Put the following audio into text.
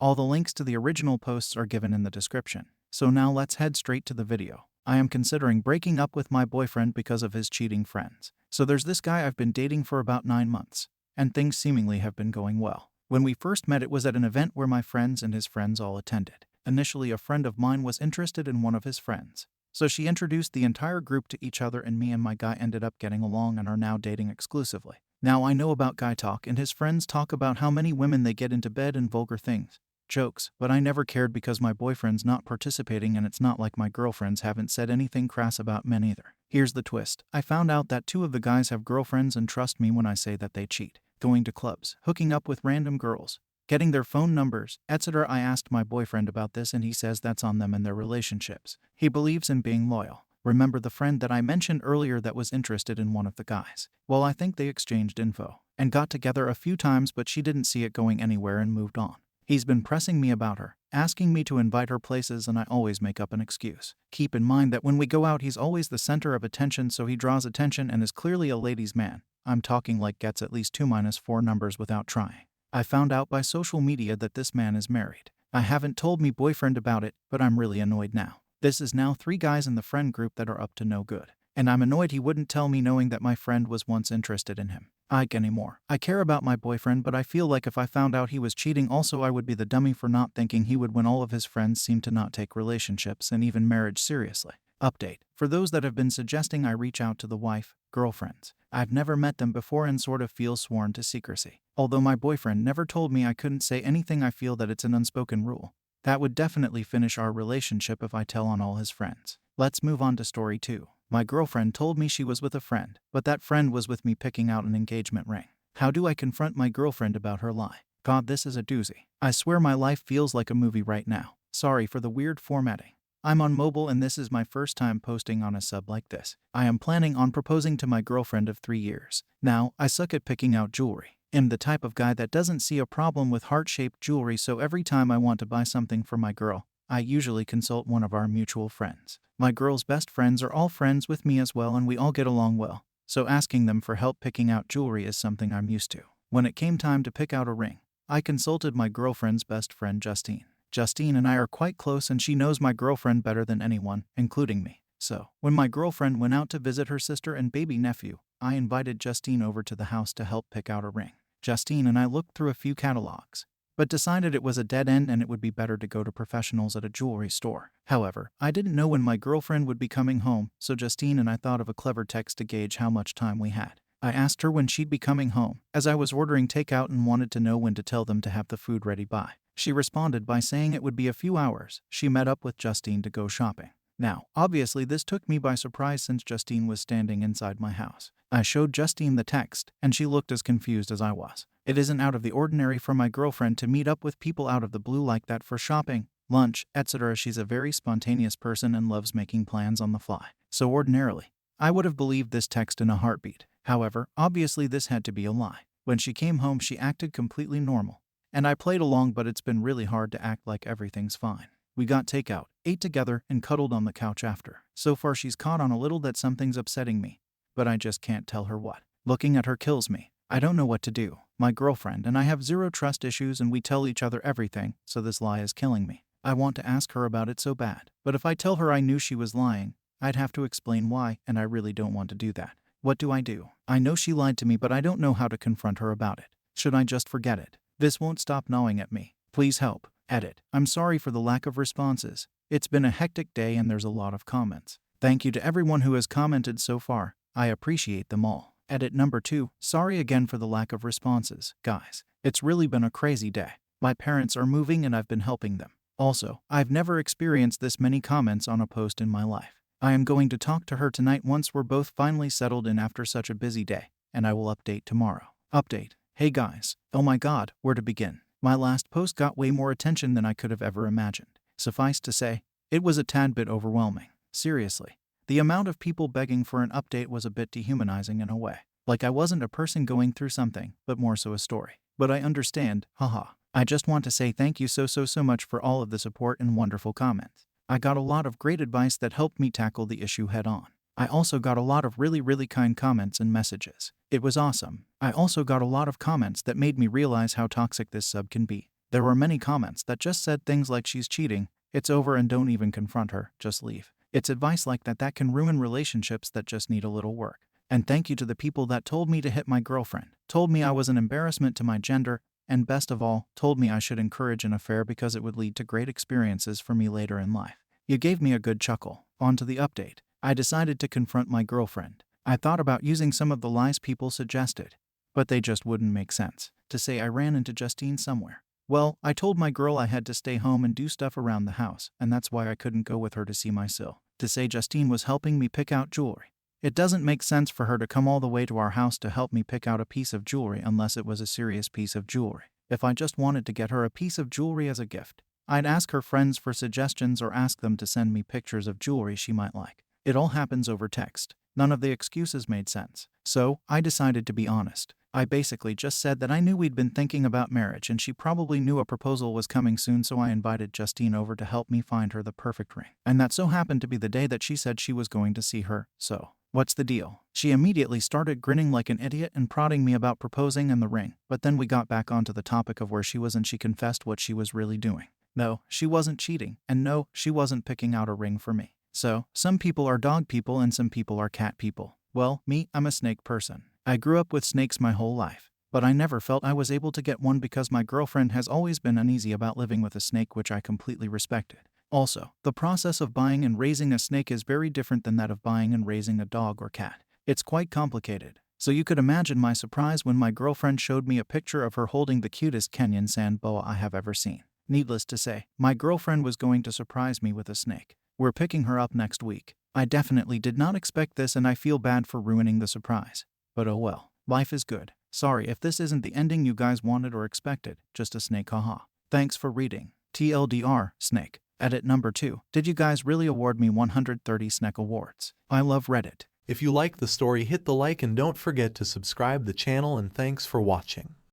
All the links to the original posts are given in the description. So now let's head straight to the video. I am considering breaking up with my boyfriend because of his cheating friends. So there's this guy I've been dating for about 9 months, and things seemingly have been going well. When we first met, it was at an event where my friends and his friends all attended. Initially, a friend of mine was interested in one of his friends, so she introduced the entire group to each other, and me and my guy ended up getting along and are now dating exclusively. Now I know about guy talk, and his friends talk about how many women they get into bed and vulgar things, jokes, but I never cared because my boyfriend's not participating, and it's not like my girlfriends haven't said anything crass about men either. Here's the twist. I found out that 2 of the guys have girlfriends, and trust me when I say that they cheat. Going to clubs, hooking up with random girls, getting their phone numbers, etc. I asked my boyfriend about this, and he says that's on them and their relationships. He believes in being loyal. Remember the friend that I mentioned earlier that was interested in one of the guys? Well, I think they exchanged info and got together a few times, but she didn't see it going anywhere and moved on. He's been pressing me about her, asking me to invite her places, and I always make up an excuse. Keep in mind that when we go out, he's always the center of attention, so he draws attention and is clearly a ladies' man. I'm talking like gets at least 2-4 numbers without trying. I found out by social media that this man is married. I haven't told me boyfriend about it, but I'm really annoyed now. This is now 3 guys in the friend group that are up to no good. And I'm annoyed he wouldn't tell me, knowing that my friend was once interested in him. Anymore. I care about my boyfriend, but I feel like if I found out he was cheating also, I would be the dummy for not thinking he would, when all of his friends seem to not take relationships and even marriage seriously. Update. For those that have been suggesting I reach out to the wife, girlfriends, I've never met them before and sort of feel sworn to secrecy. Although my boyfriend never told me I couldn't say anything, I feel that it's an unspoken rule. That would definitely finish our relationship if I tell on all his friends. Let's move on to story 2. My girlfriend told me she was with a friend, but that friend was with me picking out an engagement ring. How do I confront my girlfriend about her lie? God, this is a doozy. I swear my life feels like a movie right now. Sorry for the weird formatting. I'm on mobile and this is my first time posting on a sub like this. I am planning on proposing to my girlfriend of 3 years. Now, I suck at picking out jewelry. I'm the type of guy that doesn't see a problem with heart-shaped jewelry, so every time I want to buy something for my girl, I usually consult one of our mutual friends. My girl's best friends are all friends with me as well, and we all get along well, so asking them for help picking out jewelry is something I'm used to. When it came time to pick out a ring, I consulted my girlfriend's best friend, Justine. Justine and I are quite close, and she knows my girlfriend better than anyone, including me. So, when my girlfriend went out to visit her sister and baby nephew, I invited Justine over to the house to help pick out a ring. Justine and I looked through a few catalogs, but decided it was a dead end and it would be better to go to professionals at a jewelry store. However, I didn't know when my girlfriend would be coming home, so Justine and I thought of a clever text to gauge how much time we had. I asked her when she'd be coming home, as I was ordering takeout and wanted to know when to tell them to have the food ready by. She responded by saying it would be a few hours. She met up with Justine to go shopping. Now, obviously this took me by surprise since Justine was standing inside my house. I showed Justine the text, and she looked as confused as I was. It isn't out of the ordinary for my girlfriend to meet up with people out of the blue like that for shopping, lunch, etc. She's a very spontaneous person and loves making plans on the fly. So ordinarily, I would have believed this text in a heartbeat. However, obviously this had to be a lie. When she came home, she acted completely normal, and I played along, but it's been really hard to act like everything's fine. We got takeout, ate together, and cuddled on the couch after. So far she's caught on a little that something's upsetting me, but I just can't tell her what. Looking at her kills me. I don't know what to do. My girlfriend and I have zero trust issues and we tell each other everything, so this lie is killing me. I want to ask her about it so bad, but if I tell her I knew she was lying, I'd have to explain why, and I really don't want to do that. What do I do? I know she lied to me, but I don't know how to confront her about it. Should I just forget it? This won't stop gnawing at me. Please help. Edit. I'm sorry for the lack of responses. It's been a hectic day and there's a lot of comments. Thank you to everyone who has commented so far. I appreciate them all. Edit number 2. Sorry again for the lack of responses. Guys, it's really been a crazy day. My parents are moving and I've been helping them. Also, I've never experienced this many comments on a post in my life. I am going to talk to her tonight once we're both finally settled in after such a busy day, and I will update tomorrow. Update. Hey guys. Oh my god, where to begin? My last post got way more attention than I could have ever imagined. Suffice to say, it was a tad bit overwhelming. Seriously. The amount of people begging for an update was a bit dehumanizing in a way. Like I wasn't a person going through something, but more so a story. But I understand, haha. I just want to say thank you so much for all of the support and wonderful comments. I got a lot of great advice that helped me tackle the issue head on. I also got a lot of really kind comments and messages. It was awesome. I also got a lot of comments that made me realize how toxic this sub can be. There were many comments that just said things like she's cheating, it's over and don't even confront her, just leave. It's advice like that can ruin relationships that just need a little work. And thank you to the people that told me to hit my girlfriend, told me I was an embarrassment to my gender, and best of all, told me I should encourage an affair because it would lead to great experiences for me later in life. You gave me a good chuckle. On to the update. I decided to confront my girlfriend. I thought about using some of the lies people suggested, but they just wouldn't make sense. To say I ran into Justine somewhere. Well, I told my girl I had to stay home and do stuff around the house, and that's why I couldn't go with her to see my Sil. To say Justine was helping me pick out jewelry. It doesn't make sense for her to come all the way to our house to help me pick out a piece of jewelry unless it was a serious piece of jewelry. If I just wanted to get her a piece of jewelry as a gift, I'd ask her friends for suggestions or ask them to send me pictures of jewelry she might like. It all happens over text. None of the excuses made sense. So, I decided to be honest. I basically just said that I knew we'd been thinking about marriage and she probably knew a proposal was coming soon, so I invited Justine over to help me find her the perfect ring. And that so happened to be the day that she said she was going to see her, so what's the deal? She immediately started grinning like an idiot and prodding me about proposing and the ring, but then we got back onto the topic of where she was and she confessed what she was really doing. No, she wasn't cheating, and no, she wasn't picking out a ring for me. So, some people are dog people and some people are cat people. Well, me, I'm a snake person. I grew up with snakes my whole life, but I never felt I was able to get one because my girlfriend has always been uneasy about living with a snake, which I completely respected. Also, the process of buying and raising a snake is very different than that of buying and raising a dog or cat. It's quite complicated. So you could imagine my surprise when my girlfriend showed me a picture of her holding the cutest Kenyan sand boa I have ever seen. Needless to say, my girlfriend was going to surprise me with a snake. We're picking her up next week. I definitely did not expect this and I feel bad for ruining the surprise. But oh well, life is good. Sorry if this isn't the ending you guys wanted or expected, just a snake, haha. Thanks for reading. TLDR, snake. Edit number 2. Did you guys really award me 130 Snake Awards? I love Reddit. If you like the story, hit the like and don't forget to subscribe the channel, and thanks for watching.